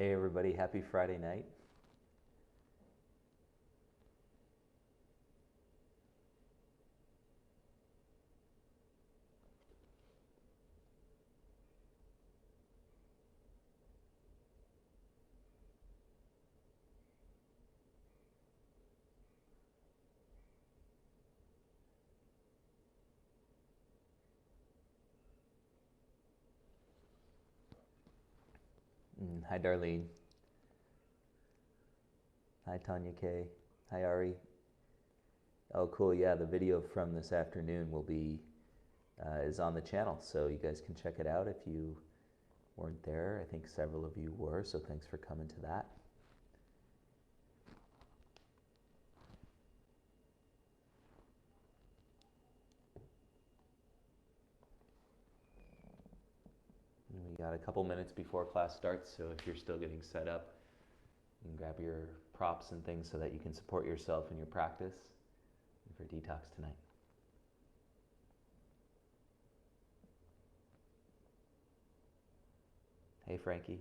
Hey everybody, happy Friday night. Hi Darlene. Hi Tanya K. Hi Ari. Oh cool, yeah, the video from this afternoon will be is on the channel, so you guys can check it out if you weren't there. I think several of you were, so thanks for coming to that. We got a couple minutes before class starts, so if you're still getting set up, you can grab your props and things so that you can support yourself in your practice for detox tonight. Hey Frankie.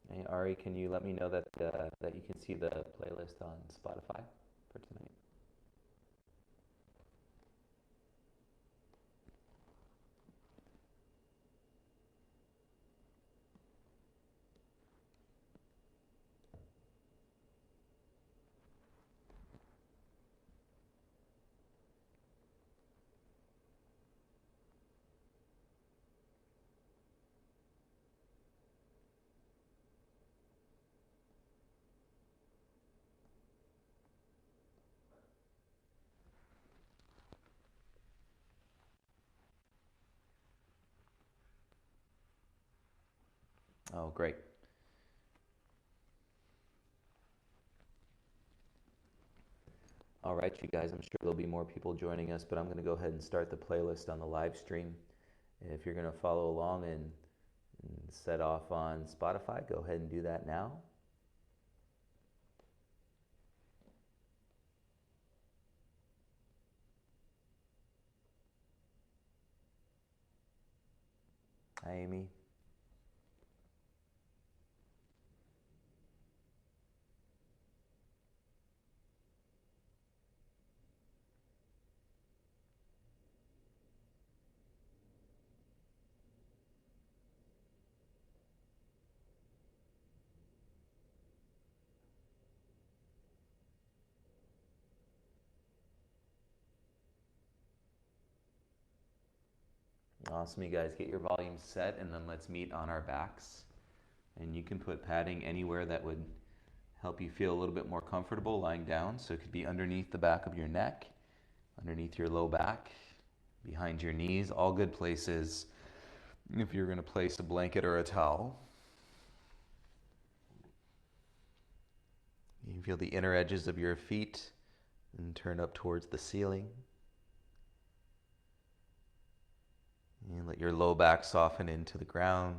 Hey Ari, can you let me know that that you can see the playlist on Spotify for tonight? Oh, great. All right, you guys, I'm sure there'll be more people joining us, but I'm going to go ahead and start the playlist on the live stream. If you're going to follow along and set off on Spotify, go ahead and do that now. Hi, Amy. Awesome, you guys. Get your volume set, and then let's meet on our backs. And you can put padding anywhere that would help you feel a little bit more comfortable lying down. So it could be underneath the back of your neck, underneath your low back, behind your knees, all good places if you're going to place a blanket or a towel. You feel the inner edges of your feet and turn up towards the ceiling. And let your low back soften into the ground.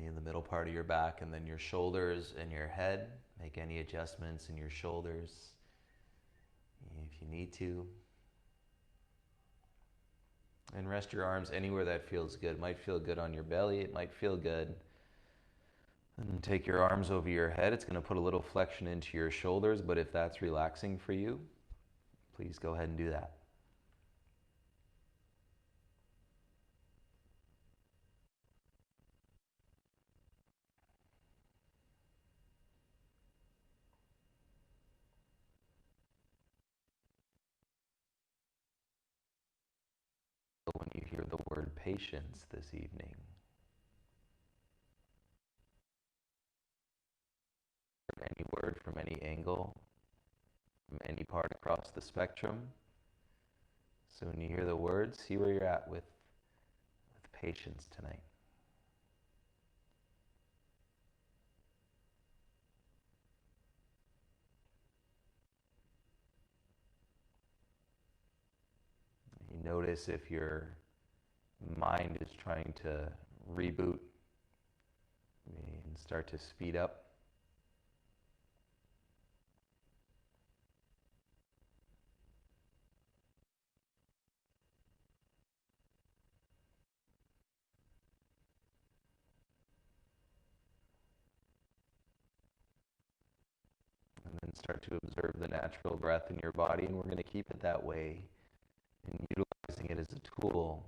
In the middle part of your back, and then your shoulders and your head. Make any adjustments in your shoulders if you need to. And rest your arms anywhere that feels good. It might feel good on your belly. It might feel good. And take your arms over your head. It's going to put a little flexion into your shoulders, but if that's relaxing for you, please go ahead and do that. When you hear the word patience this evening, any word from any angle, from any part across the spectrum. So when you hear the words, see where you're at with patience tonight. You notice if your mind is trying to reboot and start to speed up. And then start to observe the natural breath in your body, and we're going to keep it that way and utilizing it as a tool,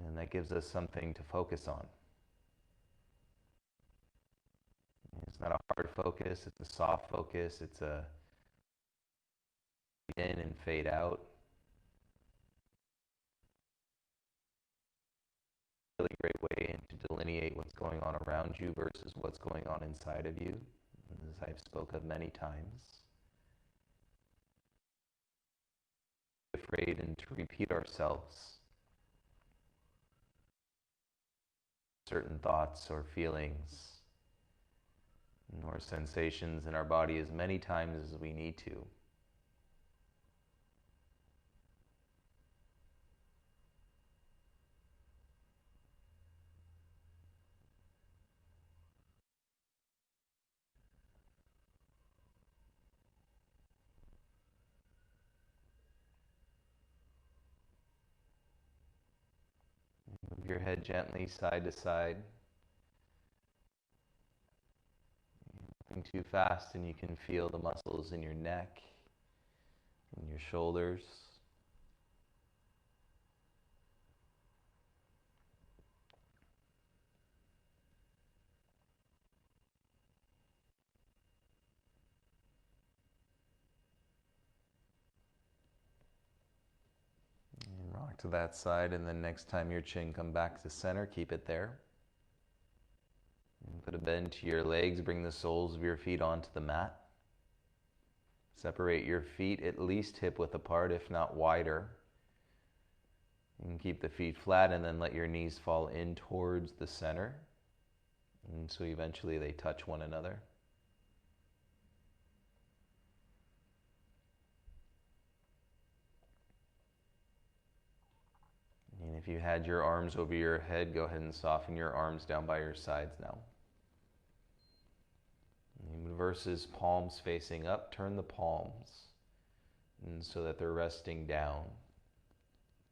and that gives us something to focus on. It's not a hard focus, it's a soft focus, it's a fade in and fade out. Really great way to delineate what's going on around you versus what's going on inside of you, as I've spoke of many times. Afraid and to repeat ourselves certain thoughts or feelings or sensations in our body as many times as we need to. Move your head gently side to side. Nothing too fast, and you can feel the muscles in your neck and your shoulders. And rock to that side, and then next time your chin come back to center, keep it there. And put a bend to your legs, bring the soles of your feet onto the mat. Separate your feet at least hip width apart, if not wider. And keep the feet flat, and then let your knees fall in towards the center. And so eventually they touch one another. And if you had your arms over your head, go ahead and soften your arms down by your sides now. And versus palms facing up, turn the palms and so that they're resting down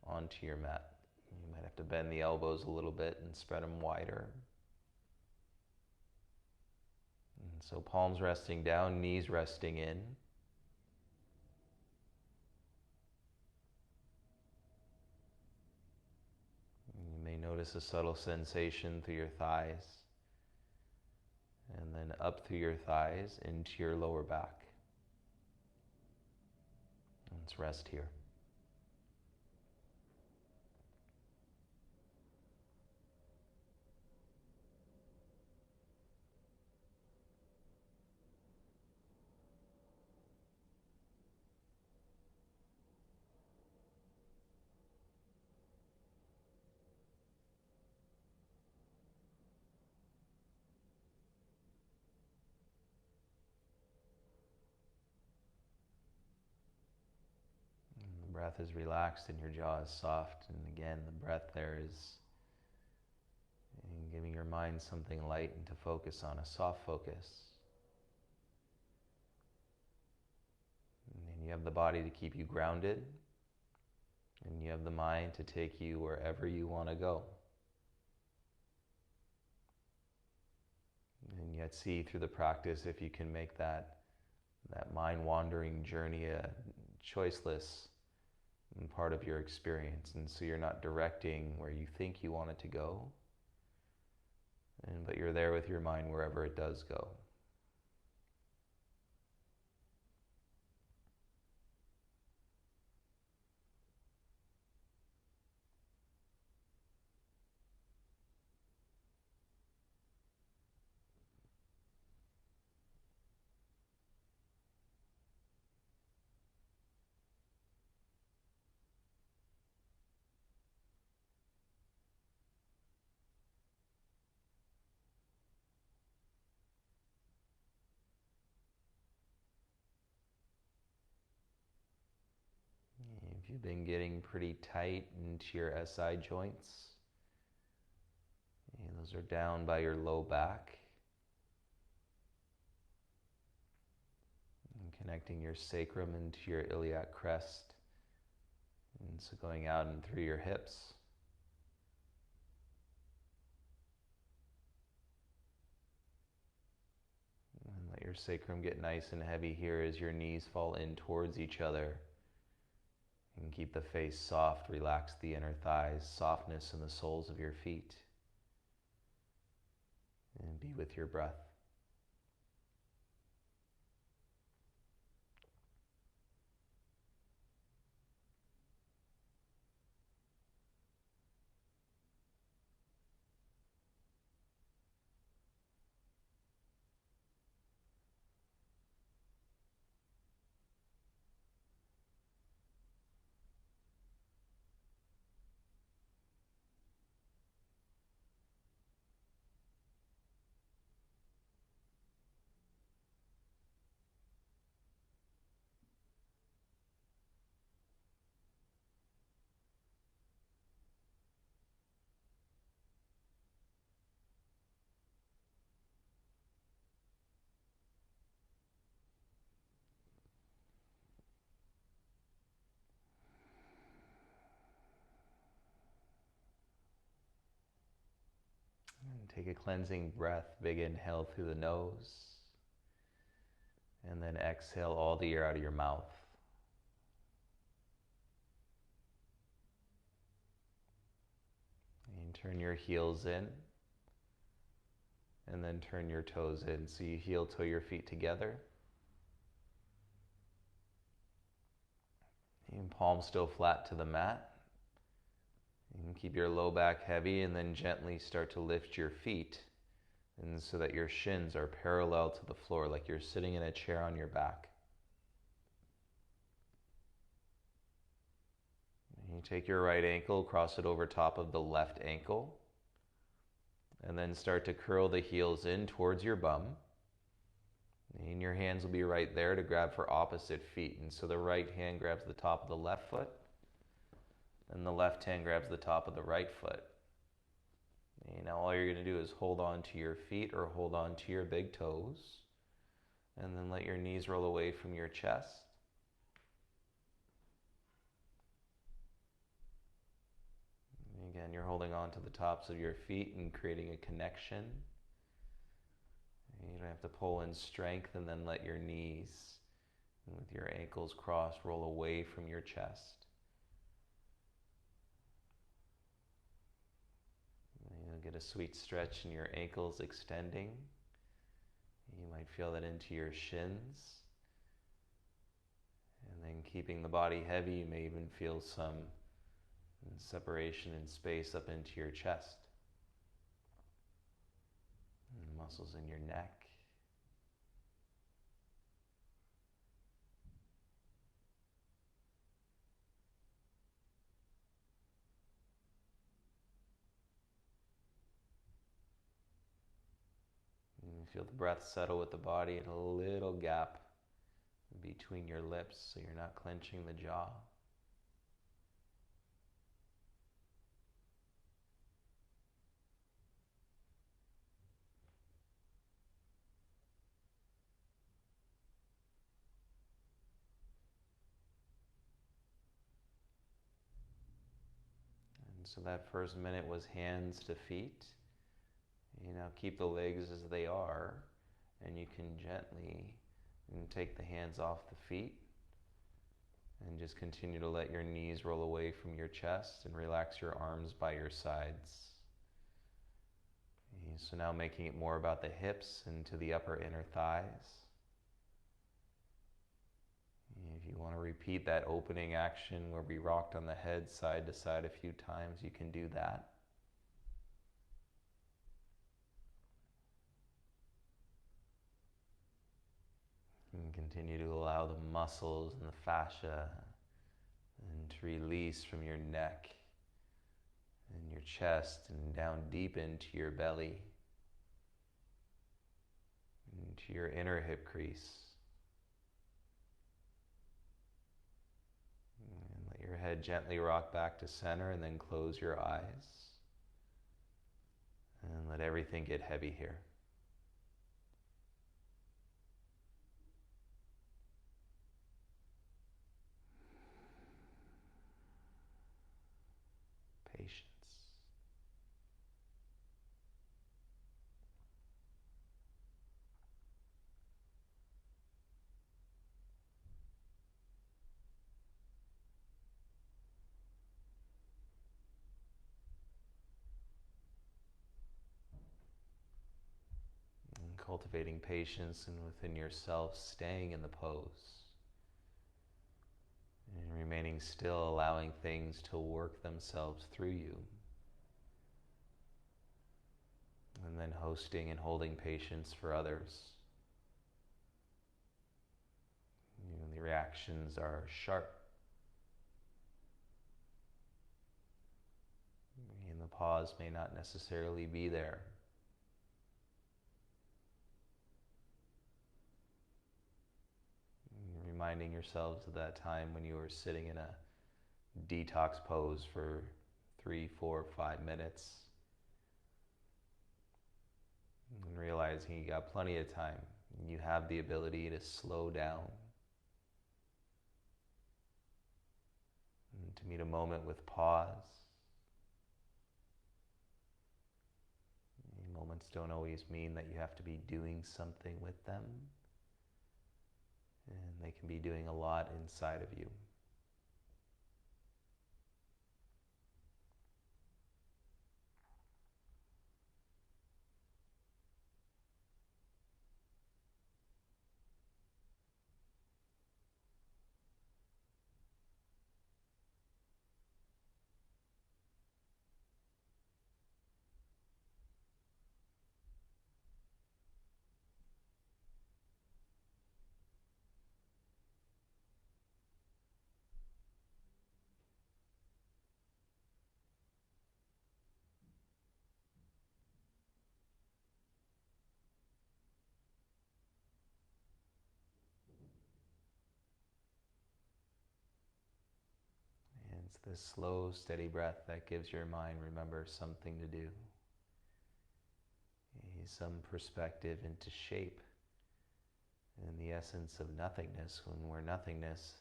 onto your mat. You might have to bend the elbows a little bit and spread them wider. And so palms resting down, knees resting in. You may notice a subtle sensation through your thighs, and then up through your thighs into your lower back. Let's rest here. The breath is relaxed and your jaw is soft. And again, the breath there is giving your mind something light and to focus on, a soft focus. And you have the body to keep you grounded, and you have the mind to take you wherever you want to go. And yet see through the practice if you can make that mind-wandering journey a choiceless part of your experience. And so you're not directing where you think you want it to go, but you're there with your mind wherever it does go. If you've been getting pretty tight into your SI joints, Those are down by your low back. And connecting your sacrum into your iliac crest. And so going out and through your hips. And let your sacrum get nice and heavy here as your knees fall in towards each other. And keep the face soft, relax the inner thighs, softness in the soles of your feet. And be with your breath. And take a cleansing breath, big inhale through the nose. And then exhale all the air out of your mouth. And turn your heels in. And then turn your toes in. So you heel toe your feet together. And palms still flat to the mat. You can keep your low back heavy and then gently start to lift your feet. And so that your shins are parallel to the floor, like you're sitting in a chair on your back. And you take your right ankle, cross it over top of the left ankle. And then start to curl the heels in towards your bum. And your hands will be right there to grab for opposite feet. And so the right hand grabs the top of the left foot. And the left hand grabs the top of the right foot. And now all you're going to do is hold on to your feet or hold on to your big toes. And then let your knees roll away from your chest. And again, you're holding on to the tops of your feet and creating a connection. You don't have to pull in strength, and then let your knees, with your ankles crossed, roll away from your chest. You'll get a sweet stretch in your ankles extending. You might feel that into your shins. And then keeping the body heavy, you may even feel some separation in space up into your chest. And the muscles in your neck. And you feel the breath settle with the body and a little gap between your lips so you're not clenching the jaw. So that first minute was hands to feet. Keep the legs as they are, and you can gently take the hands off the feet and just continue to let your knees roll away from your chest and relax your arms by your sides. So now making it more about the hips and to the upper inner thighs. If you want to repeat that opening action where we rocked on the head side to side a few times, you can do that. And continue to allow the muscles and the fascia and to release from your neck and your chest and down deep into your belly, into your inner hip crease. Your head gently rock back to center and then close your eyes. And let let everything get heavy here. Patience. And cultivating patience and within yourself, staying in the pose. And remaining still, allowing things to work themselves through you. And then hosting and holding patience for others. The reactions are sharp. And the pause may not necessarily be there. Reminding yourselves of that time when you were sitting in a detox pose for 3, 4, 5 minutes. And realizing you got plenty of time. You have the ability to slow down. And to meet a moment with pause. Moments don't always mean that you have to be doing something with them. And they can be doing a lot inside of you. It's this slow, steady breath that gives your mind, remember, something to do. Some perspective into shape. And the essence of nothingness, when we're nothingness,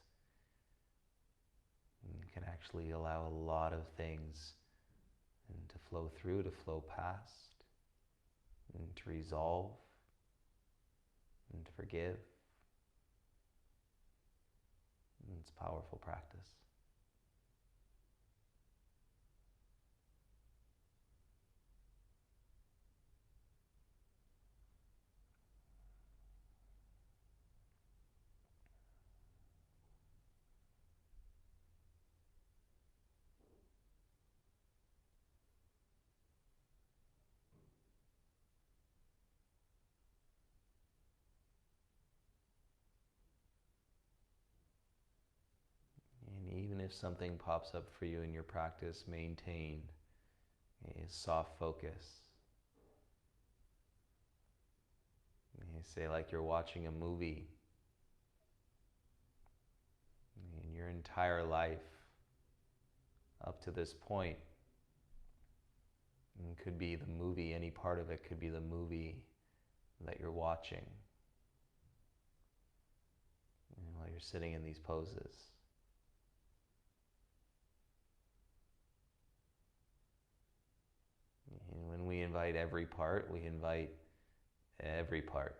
can actually allow a lot of things and to flow through, to flow past, and to resolve, and to forgive. And it's powerful practice. And even if something pops up for you in your practice, maintain a soft focus. You say, like you're watching a movie, in your entire life up to this point, and it could be the movie, any part of it could be the movie that you're watching while you're sitting in these poses. And when we invite every part, we invite every part.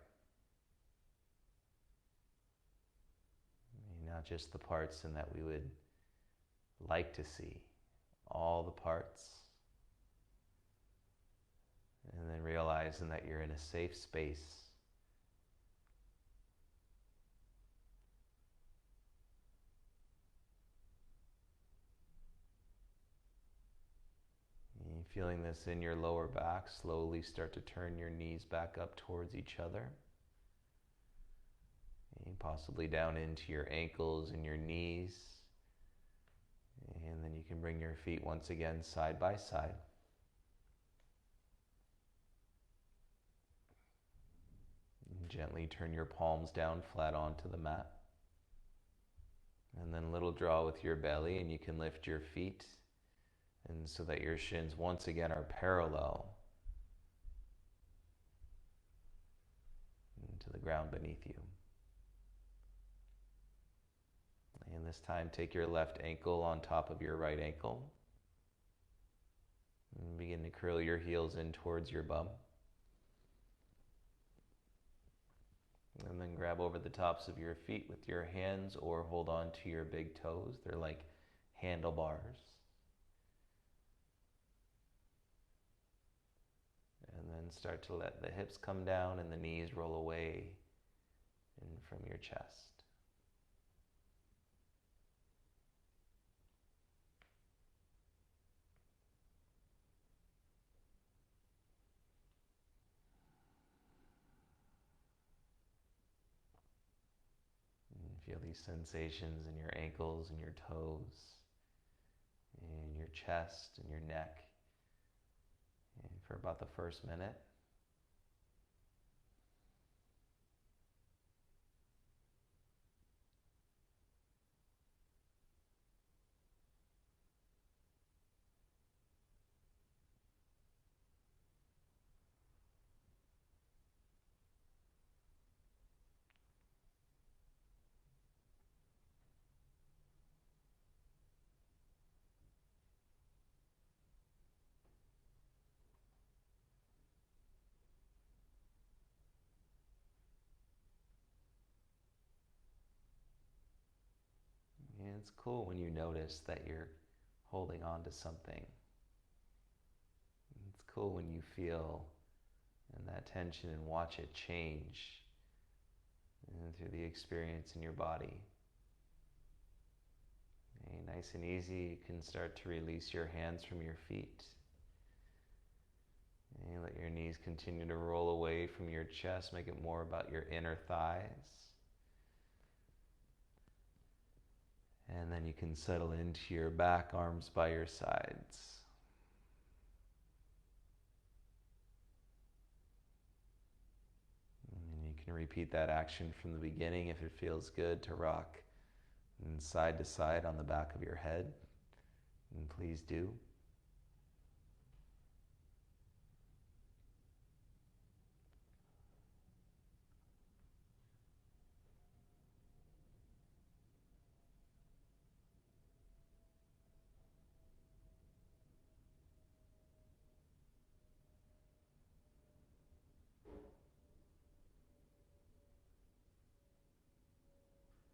Not just the parts in that we would like to see, all the parts. And then realizing that you're in a safe space. And feeling this in your lower back, slowly start to turn your knees back up towards each other. And possibly down into your ankles and your knees. And then you can bring your feet once again side by side. And gently turn your palms down flat onto the mat. And then a little draw with your belly, and you can lift your feet, and so that your shins once again are parallel. the ground beneath you. And this time, take your left ankle on top of your right ankle. And begin to curl your heels in towards your bum. And then grab over the tops of your feet with your hands or hold on to your big toes. They're like handlebars. And then start to let the hips come down and the knees roll away in from your chest. And feel these sensations in your ankles and your toes, in your chest and your neck. And for about the first minute. And it's cool when you notice that you're holding on to something. It's cool when you feel that tension and watch it change through the experience in your body. Okay, nice and easy, you can start to release your hands from your feet. And let your knees continue to roll away from your chest, make it more about your inner thighs. And then you can settle into your back, arms by your sides. And you can repeat that action from the beginning if it feels good to rock side to side on the back of your head. And please do.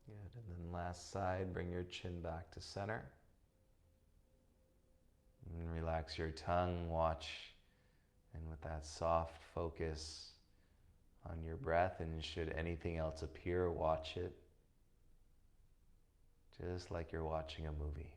Good, and then last side, bring your chin back to center. And relax your tongue, watch, and with that soft focus on your breath, and should anything else appear, watch it. Just like you're watching a movie.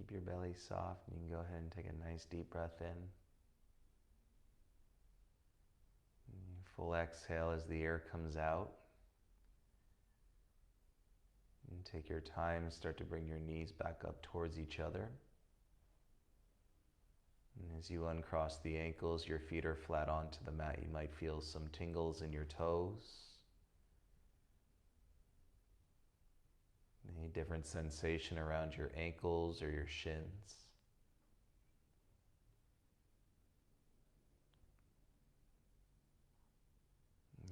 Keep your belly soft, and you can go ahead and take a nice deep breath in. Full exhale as the air comes out. And take your time, start to bring your knees back up towards each other. And as you uncross the ankles, your feet are flat onto the mat. You might feel some tingles in your toes. Any different sensation around your ankles or your shins.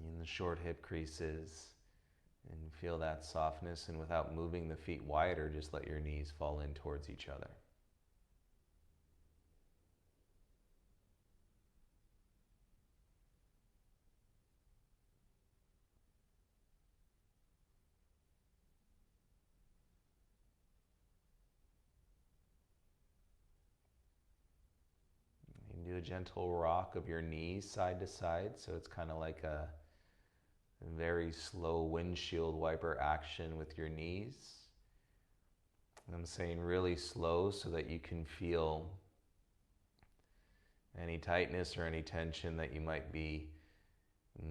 In the short hip creases, and feel that softness, and without moving the feet wider, just let your knees fall in towards each other. You can do a gentle rock of your knees side to side, so it's kind of like a very slow windshield wiper action with your knees. And I'm saying really slow so that you can feel any tightness or any tension that you might be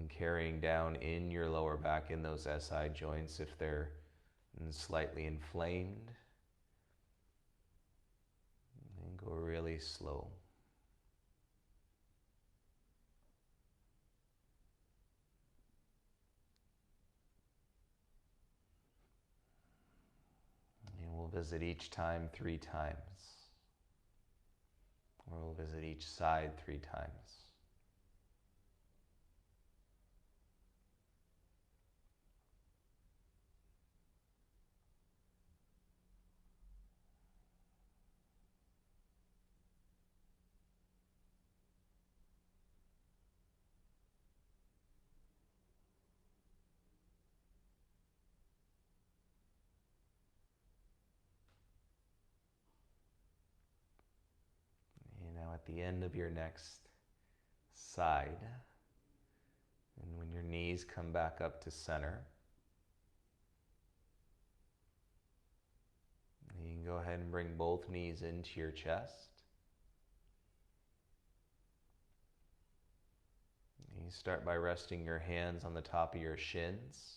carrying down in your lower back, in those SI joints, if they're slightly inflamed. And go really slow. And we'll visit each time 3 times. Or we'll visit each side 3 times. At the end of your next side, and when your knees come back up to center, you can go ahead and bring both knees into your chest. You start by resting your hands on the top of your shins.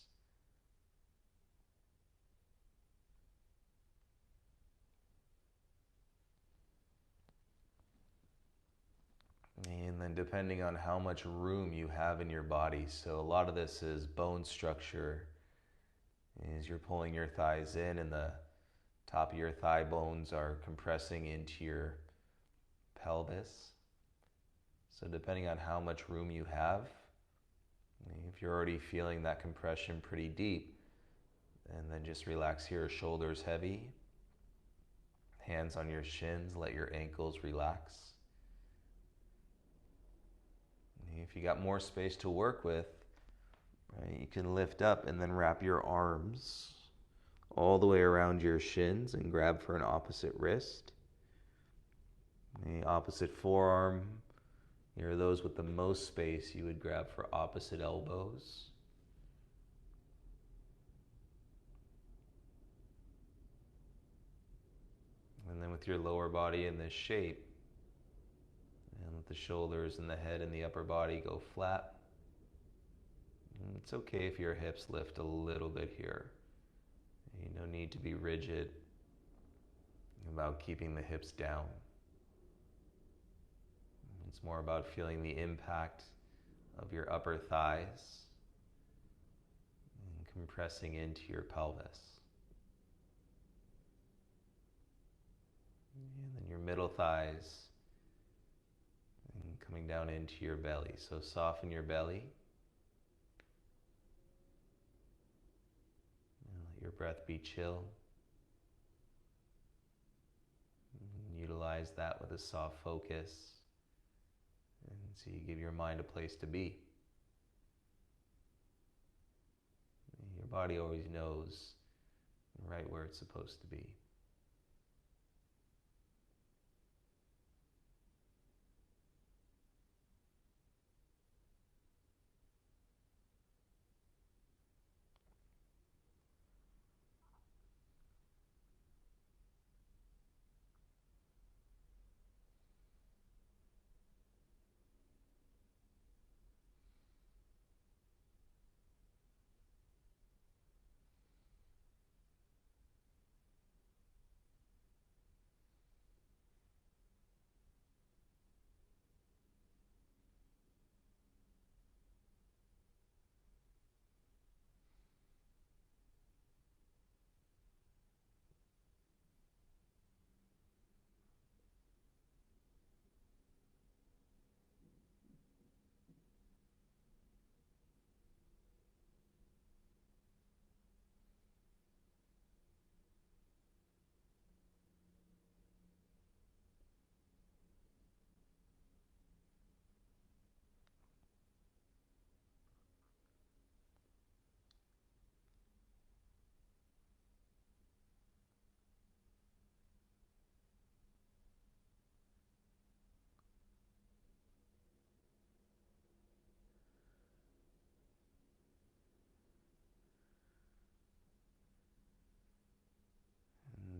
And then depending on how much room you have in your body, so a lot of this is bone structure, as you're pulling your thighs in and the top of your thigh bones are compressing into your pelvis. So depending on how much room you have, if you're already feeling that compression pretty deep, and then just relax here, shoulders heavy, hands on your shins, let your ankles relax. If you got more space to work with, right, you can lift up and then wrap your arms all the way around your shins and grab for an opposite wrist. The opposite forearm, near those with the most space, you would grab for opposite elbows. And then with your lower body in this shape, and let the shoulders and the head and the upper body go flat. And it's okay if your hips lift a little bit here. No need to be rigid about keeping the hips down. It's more about feeling the impact of your upper thighs and compressing into your pelvis. And then your middle thighs and coming down into your belly. So soften your belly. And let your breath be chill. And utilize that with a soft focus. And so you give your mind a place to be. Your body always knows right where it's supposed to be.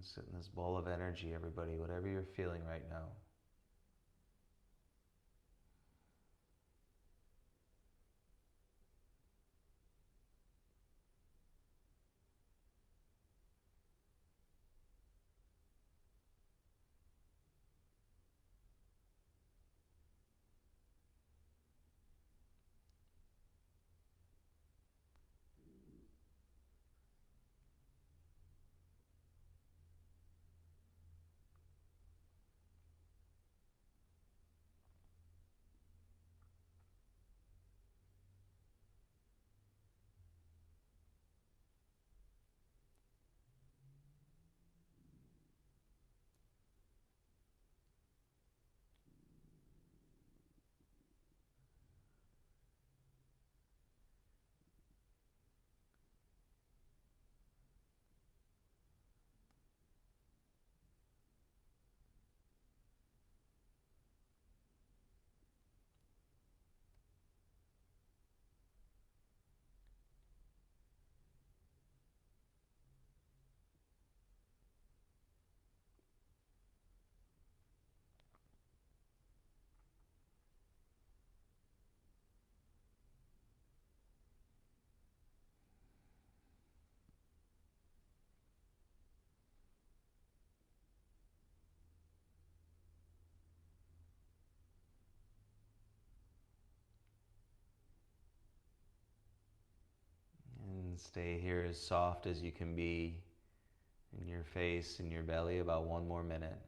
And sit in this ball of energy, everybody, whatever you're feeling right now. And stay here as soft as you can be in your face and your belly about 1 more minute.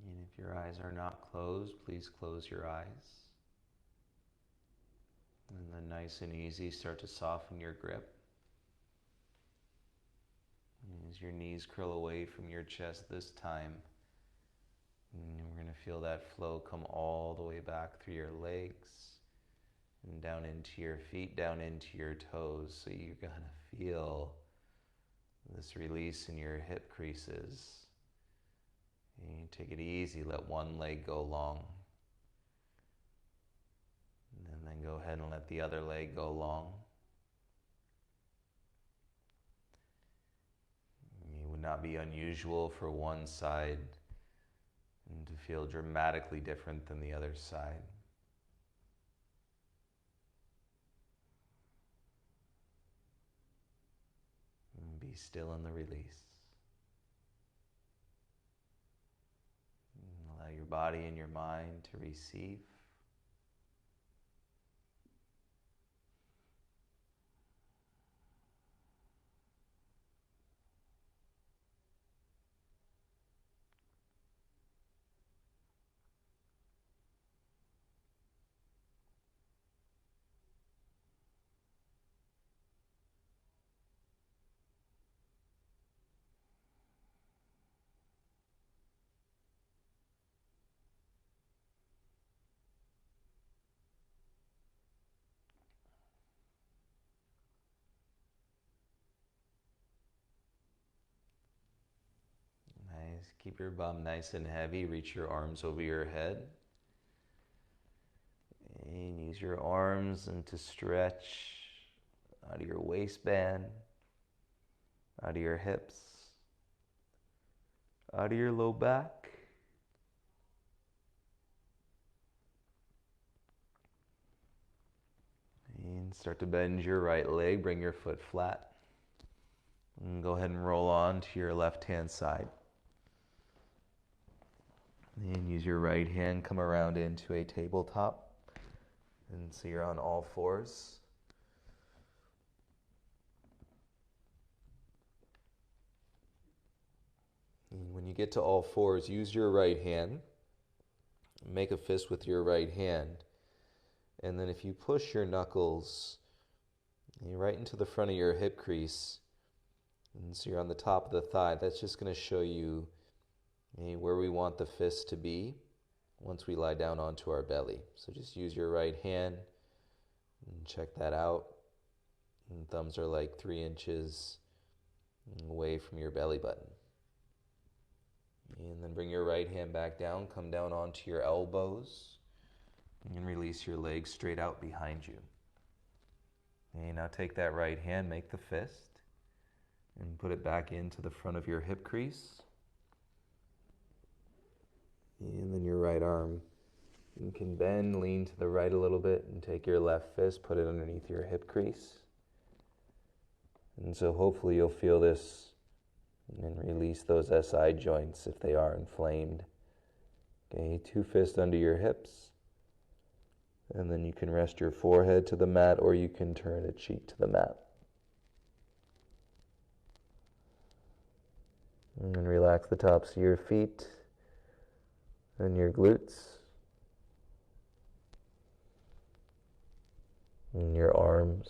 And if your eyes are not closed, please close your eyes. And then nice and easy, start to soften your grip. And as your knees curl away from your chest this time, and we're going to feel that flow come all the way back through your legs and down into your feet, down into your toes. So you're going to feel this release in your hip creases. And you take it easy, let one leg go long. And then go ahead and let the other leg go long. It would not be unusual for one side to feel dramatically different than the other side. And be still in the release. And allow your body and your mind to receive. Nice. Keep your bum nice and heavy. Reach your arms over your head. And use your arms and to stretch out of your waistband, out of your hips, out of your low back. And start to bend your right leg. Bring your foot flat. And go ahead and roll on to your left-hand side. And use your right hand, come around into a tabletop. And so you're on all fours. And when you get to all fours, use your right hand. Make a fist with your right hand. And then if you push your knuckles right into the front of your hip crease, and so you're on the top of the thigh, that's just going to show you where we want the fist to be once we lie down onto our belly. So just use your right hand and check that out. And thumbs are like 3 inches away from your belly button. And then bring your right hand back down, come down onto your elbows, and release your legs straight out behind you. And now take that right hand, make the fist, and put it back into the front of your hip crease. And then your right arm, you can bend, lean to the right a little bit, and take your left fist, put it underneath your hip crease. And so hopefully you'll feel this and release those SI joints if they are inflamed. Okay, 2 fists under your hips. And then you can rest your forehead to the mat, or you can turn a cheek to the mat. And then relax the tops of your feet and your glutes and your arms.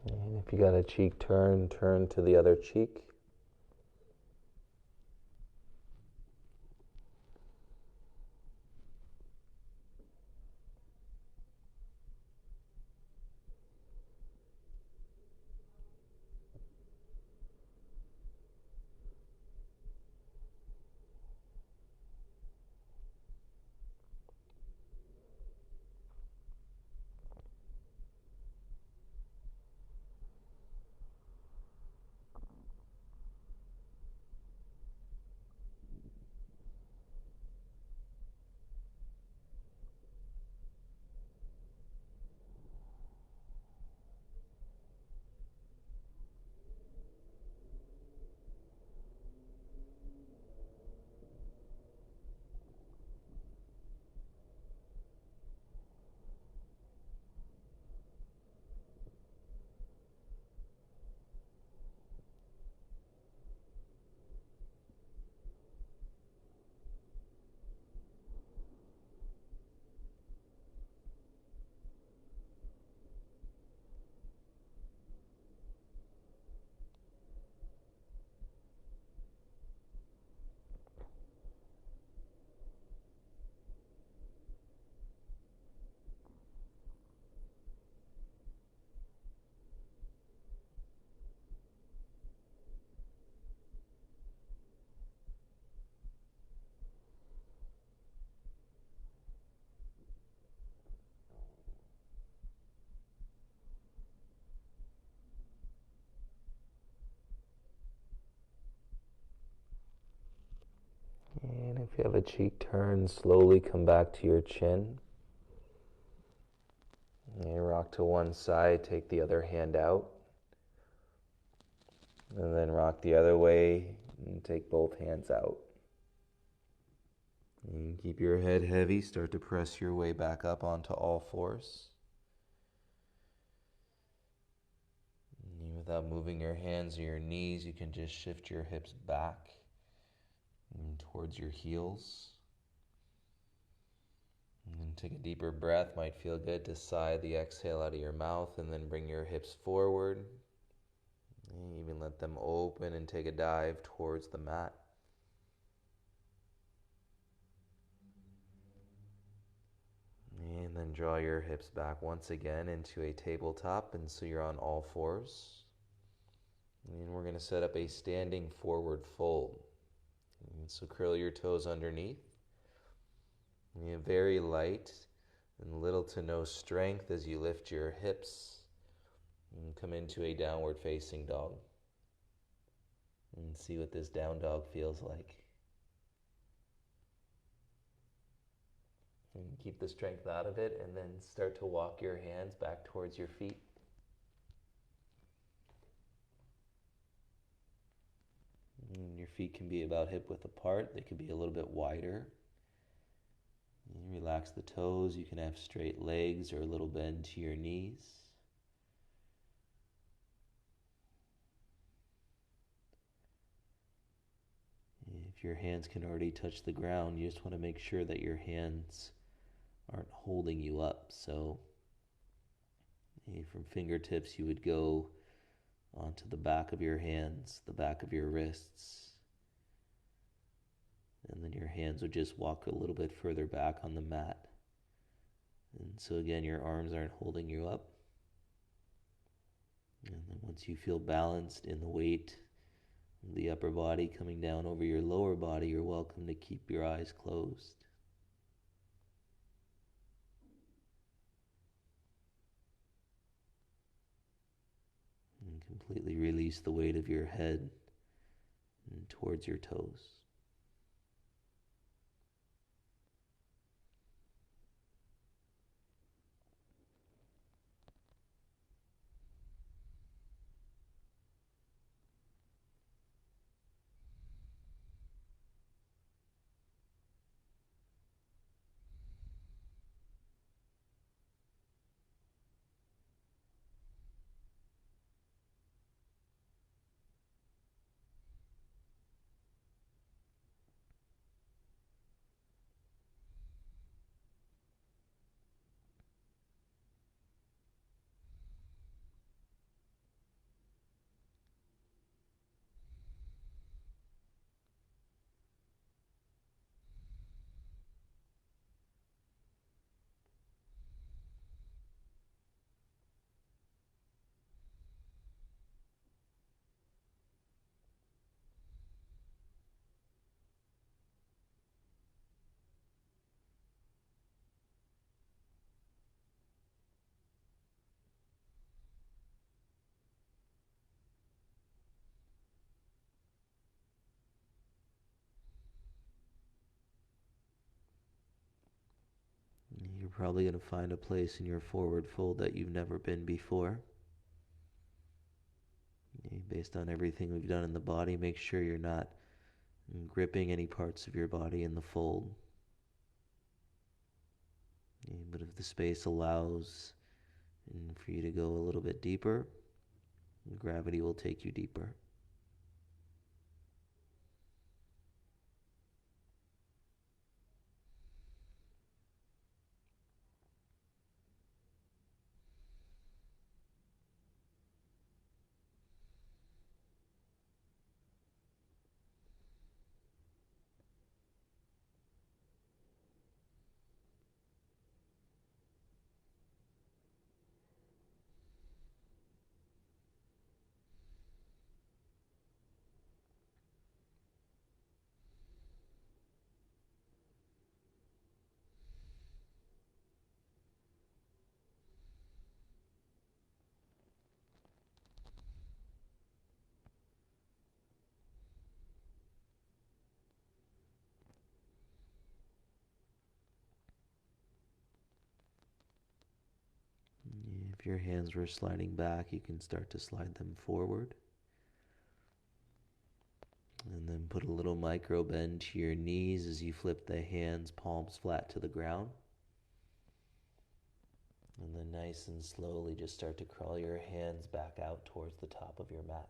And if you got a cheek turn, turn to the other cheek. If you have a cheek turn, slowly come back to your chin. And you rock to one side, take the other hand out. And then rock the other way and take both hands out. And keep your head heavy, start to press your way back up onto all fours. And without moving your hands or your knees, you can just shift your hips back and towards your heels. And then take a deeper breath. Might feel good to sigh the exhale out of your mouth, and then bring your hips forward. And even let them open and take a dive towards the mat. And then draw your hips back once again into a tabletop, and so you're on all fours. And we're going to set up a standing forward fold. And so curl your toes underneath. And very light and little to no strength as you lift your hips and come into a downward facing dog. And see what this down dog feels like. And keep the strength out of it, and then start to walk your hands back towards your feet. And your feet can be about hip width apart. They could be a little bit wider. And relax the toes. You can have straight legs or a little bend to your knees. If your hands can already touch the ground, you just want to make sure that your hands aren't holding you up. So from fingertips, you would go onto the back of your hands, the back of your wrists, and then your hands would just walk a little bit further back on the mat. And so again, your arms aren't holding you up. And then once you feel balanced in the weight of the upper body coming down over your lower body, you're welcome to keep your eyes closed. And completely release the weight of your head and towards your toes. You're probably going to find a place in your forward fold that you've never been before. Based on everything we've done in the body, make sure you're not gripping any parts of your body in the fold. But if the space allows for you to go a little bit deeper, gravity will take you deeper. If your hands were sliding back, you can start to slide them forward. And then put a little micro bend to your knees as you flip the hands, palms flat to the ground. And then nice and slowly just start to crawl your hands back out towards the top of your mat.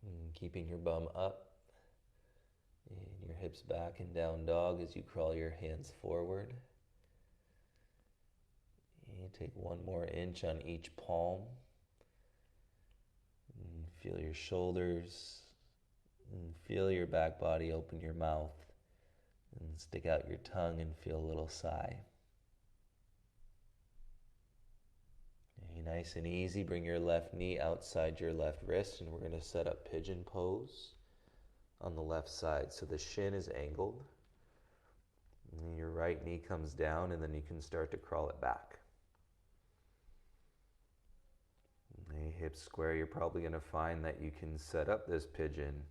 And keeping your bum up and your hips back in down dog as you crawl your hands forward. And take one more inch on each palm. And feel your shoulders. And feel your back body, open your mouth. And stick out your tongue and feel a little sigh. Nice and easy, bring your left knee outside your left wrist, and we're going to set up pigeon pose on the left side. So the shin is angled, and your right knee comes down, and then you can start to crawl it back. And hips square, you're probably going to find that you can set up this pigeon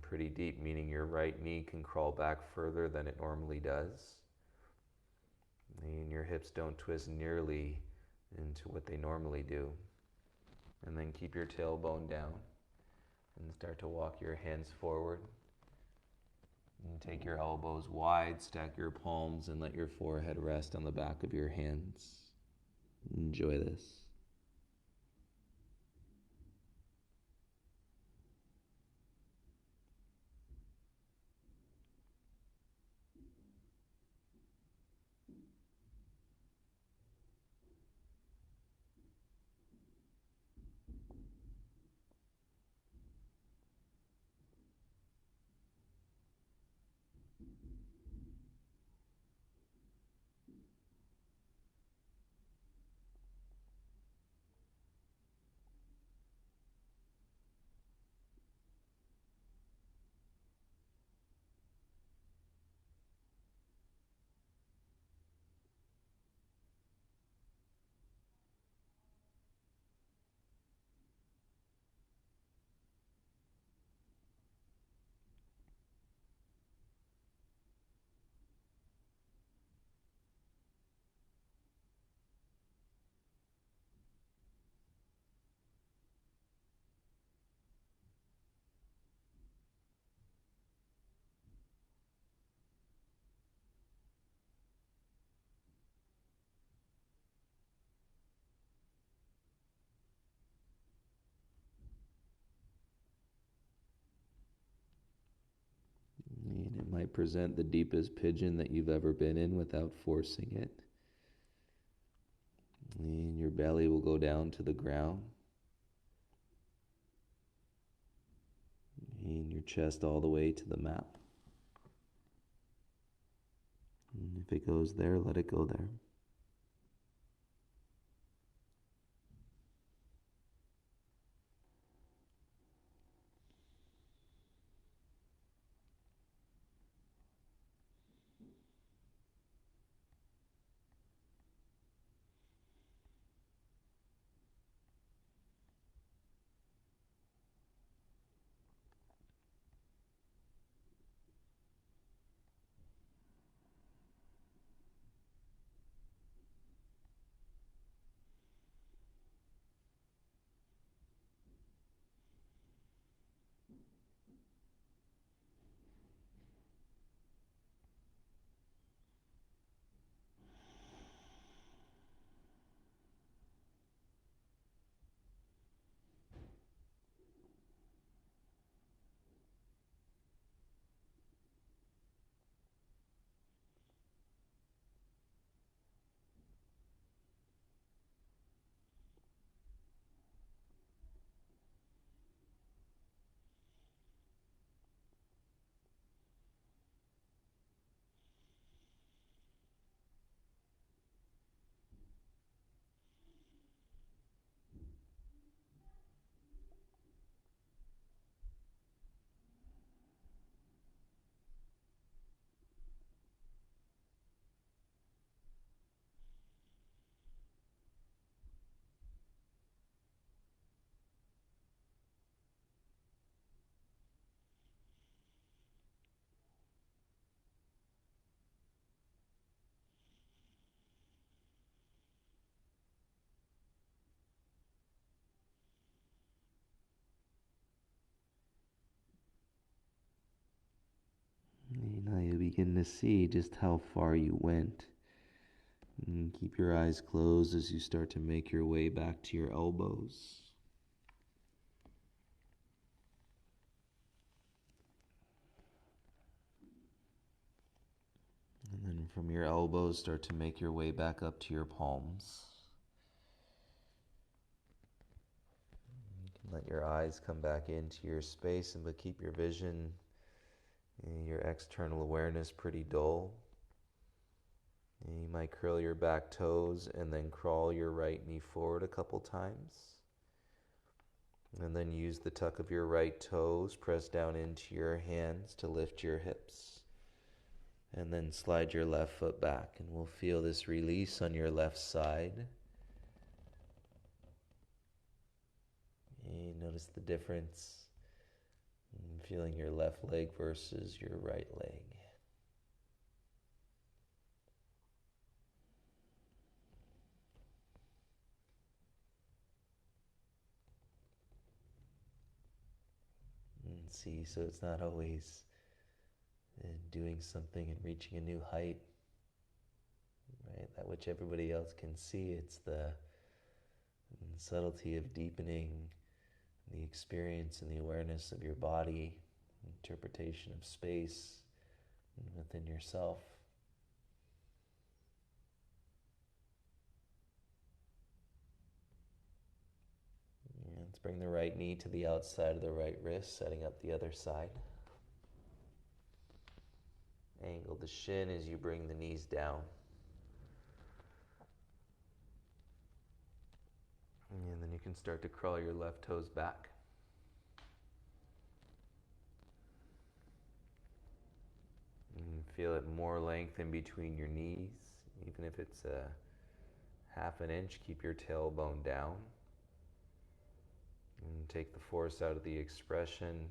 pretty deep, meaning your right knee can crawl back further than it normally does. And your hips don't twist nearly into what they normally do. And then keep your tailbone down and start to walk your hands forward. And take your elbows wide, stack your palms, and let your forehead rest on the back of your hands. Enjoy this. And it might present the deepest pigeon that you've ever been in without forcing it. And your belly will go down to the ground. And your chest all the way to the mat. And if it goes there, let it go there. Now you begin to see just how far you went. And keep your eyes closed as you start to make your way back to your elbows. And then from your elbows, start to make your way back up to your palms. You can let your eyes come back into your space, but keep your vision, your external awareness pretty dull. You might curl your back toes and then crawl your right knee forward a couple times. And then use the tuck of your right toes, press down into your hands to lift your hips. And then slide your left foot back, and we'll feel this release on your left side. You notice the difference in feeling your left leg versus your right leg. And see, so it's not always doing something and reaching a new height, right? That which everybody else can see. It's the subtlety of deepening the experience and the awareness of your body, interpretation of space within yourself. Let's bring the right knee to the outside of the right wrist, setting up the other side. Angle the shin as you bring the knees down. And then you can start to crawl your left toes back. And feel it more length in between your knees. Even if it's a half an inch, keep your tailbone down. And take the force out of the expression,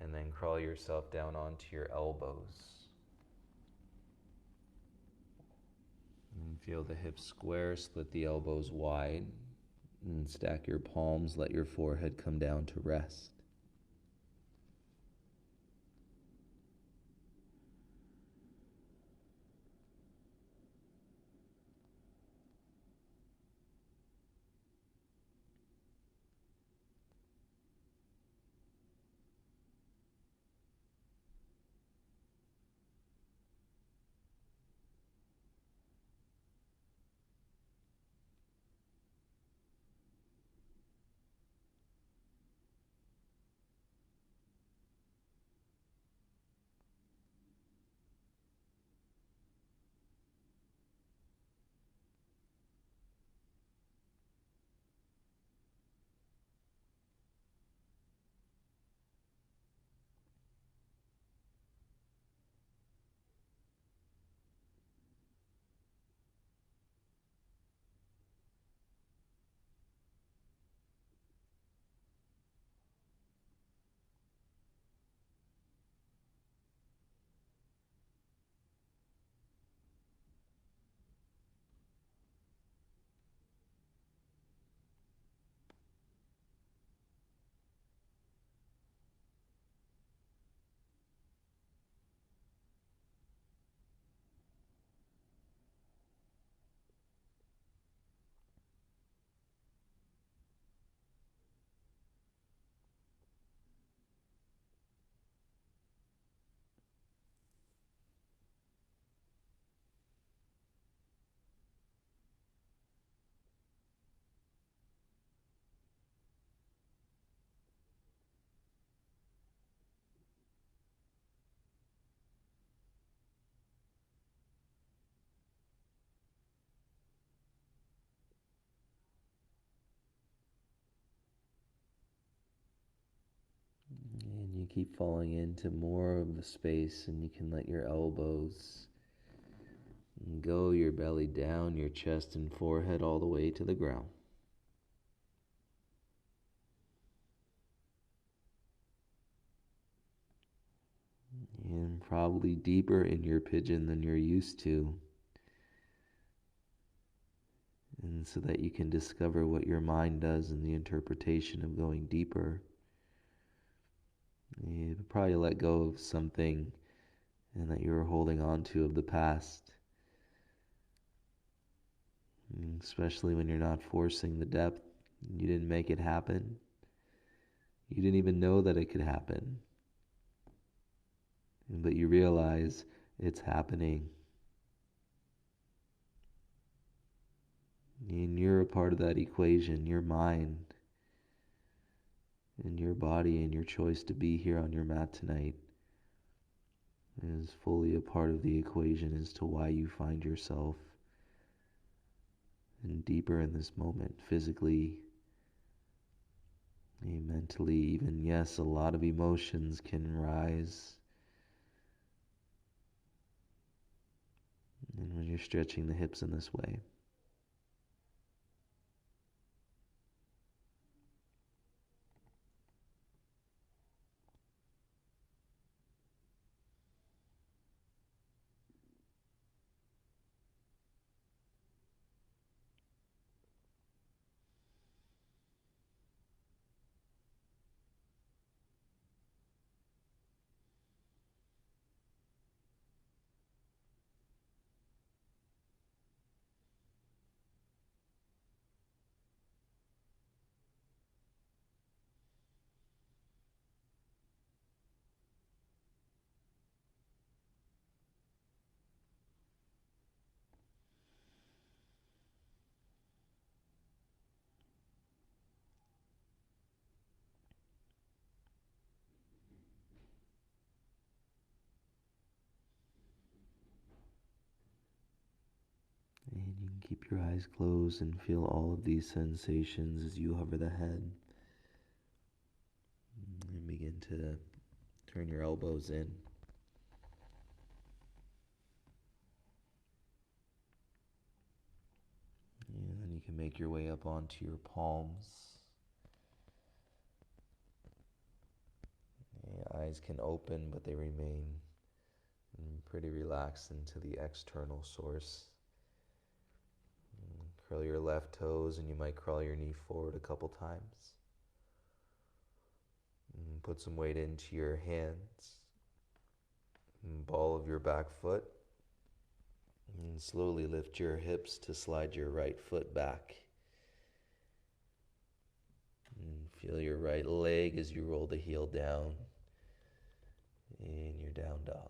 and then crawl yourself down onto your elbows. And feel the hips square, split the elbows wide, and stack your palms, let your forehead come down to rest. And you keep falling into more of the space, and you can let your elbows go, your belly down, your chest and forehead all the way to the ground. And probably deeper in your pigeon than you're used to. And so that you can discover what your mind does in the interpretation of going deeper. You probably let go of something and that you were holding on to of the past, especially when you're not forcing the depth. You didn't make it happen. You didn't even know that it could happen. But you realize it's happening. And you're a part of that equation. Your mind and your body and your choice to be here on your mat tonight is fully a part of the equation as to why you find yourself and deeper in this moment, physically, mentally, even. Yes, a lot of emotions can rise. And when you're stretching the hips in this way, and you can keep your eyes closed and feel all of these sensations as you hover the head and begin to turn your elbows in. And then you can make your way up onto your palms. Your eyes can open, but they remain pretty relaxed into the external source. Curl your left toes, and you might crawl your knee forward a couple times. Put some weight into your hands, ball of your back foot, and slowly lift your hips to slide your right foot back. And feel your right leg as you roll the heel down in your down dog.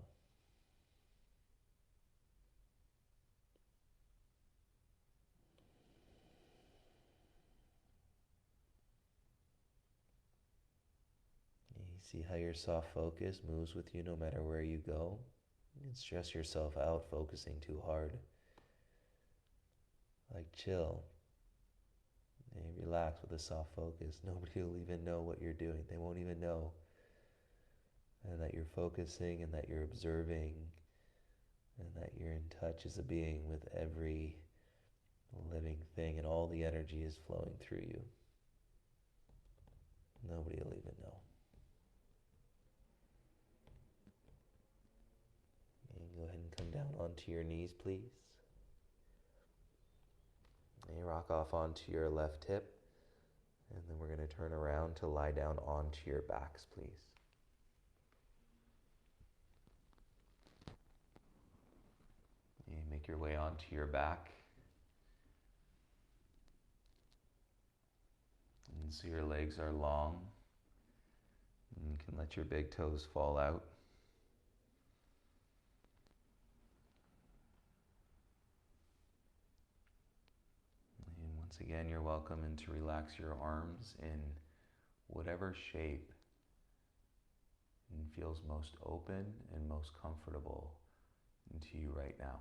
You see how your soft focus moves with you no matter where you go. You can stress yourself out focusing too hard. Like chill. And relax with a soft focus. Nobody will even know what you're doing. They won't even know. And that you're focusing and that you're observing and that you're in touch as a being with every living thing, and all the energy is flowing through you. Nobody will even know. And go ahead and come down onto your knees, please. And you rock off onto your left hip, and then we're going to turn around to lie down onto your backs, please. You make your way onto your back. And so your legs are long. And you can let your big toes fall out. And once again, you're welcome to relax your arms in whatever shape feels most open and most comfortable to you right now.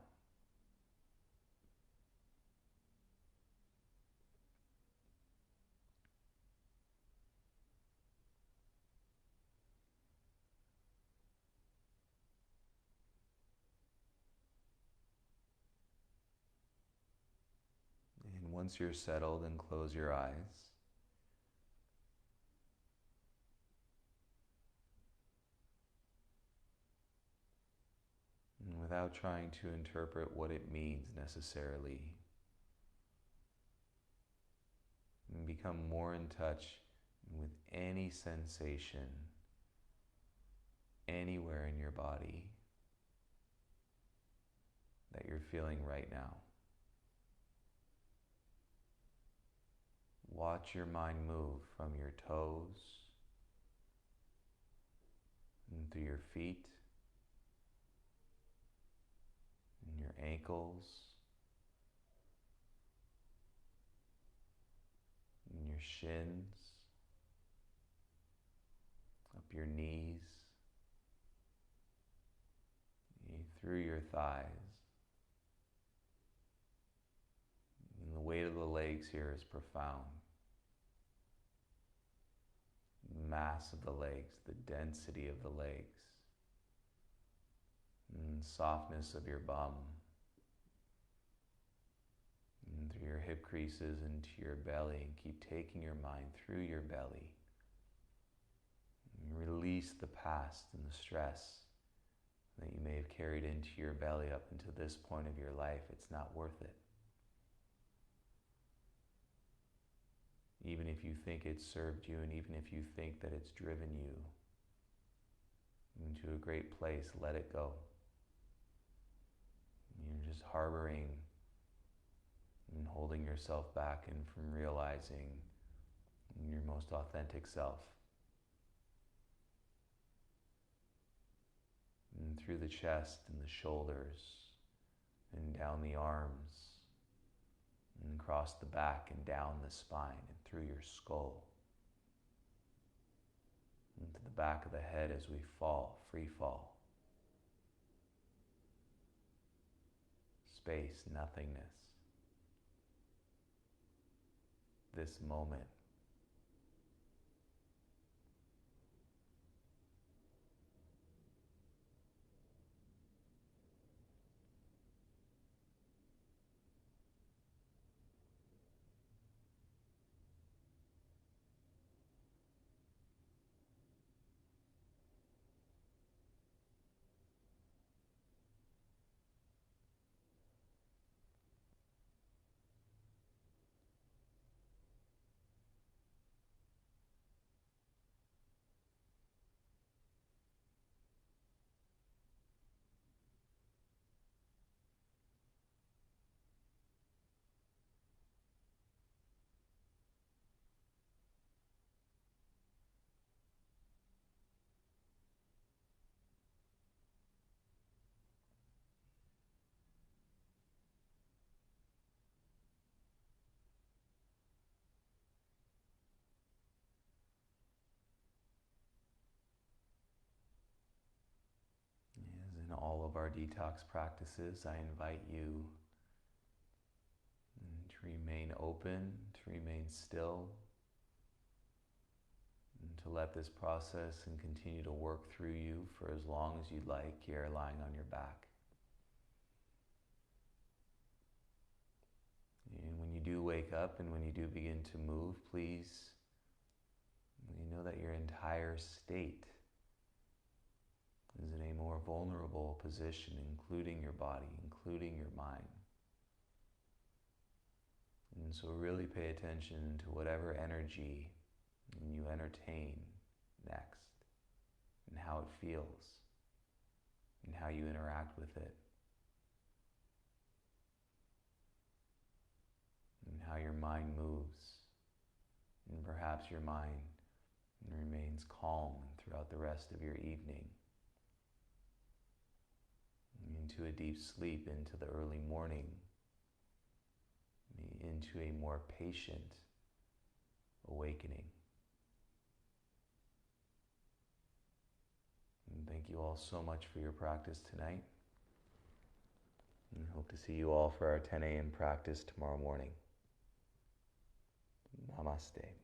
And once you're settled, and close your eyes. And without trying to interpret what it means necessarily, and become more in touch with any sensation anywhere in your body that you're feeling right now. Watch your mind move from your toes and through your feet and your ankles and your shins, up your knees, through your thighs. And the weight of the legs here is profound. Mass of the legs, the density of the legs, and softness of your bum, and through your hip creases into your belly, and keep taking your mind through your belly. And release the past and the stress that you may have carried into your belly up until this point of your life. It's not worth it. Even if you think it's served you, and even if you think that it's driven you into a great place, let it go. You're just harboring and holding yourself back and from realizing your most authentic self. And through the chest and the shoulders and down the arms and across the back and down the spine and through your skull into the back of the head as we fall, free fall. Space, nothingness. This moment. As in all of our detox practices, I invite you to remain open, to remain still, and to let this process and continue to work through you for as long as you'd like here lying on your back. And when you do wake up and when you do begin to move, please know that your entire state is in a more vulnerable position, including your body, including your mind. And so really pay attention to whatever energy you entertain next, and how it feels, and how you interact with it, and how your mind moves, and perhaps your mind remains calm throughout the rest of your evening, into a deep sleep, into the early morning, into a more patient awakening. And thank you all so much for your practice tonight. And hope to see you all for our 10 a.m. practice tomorrow morning. Namaste.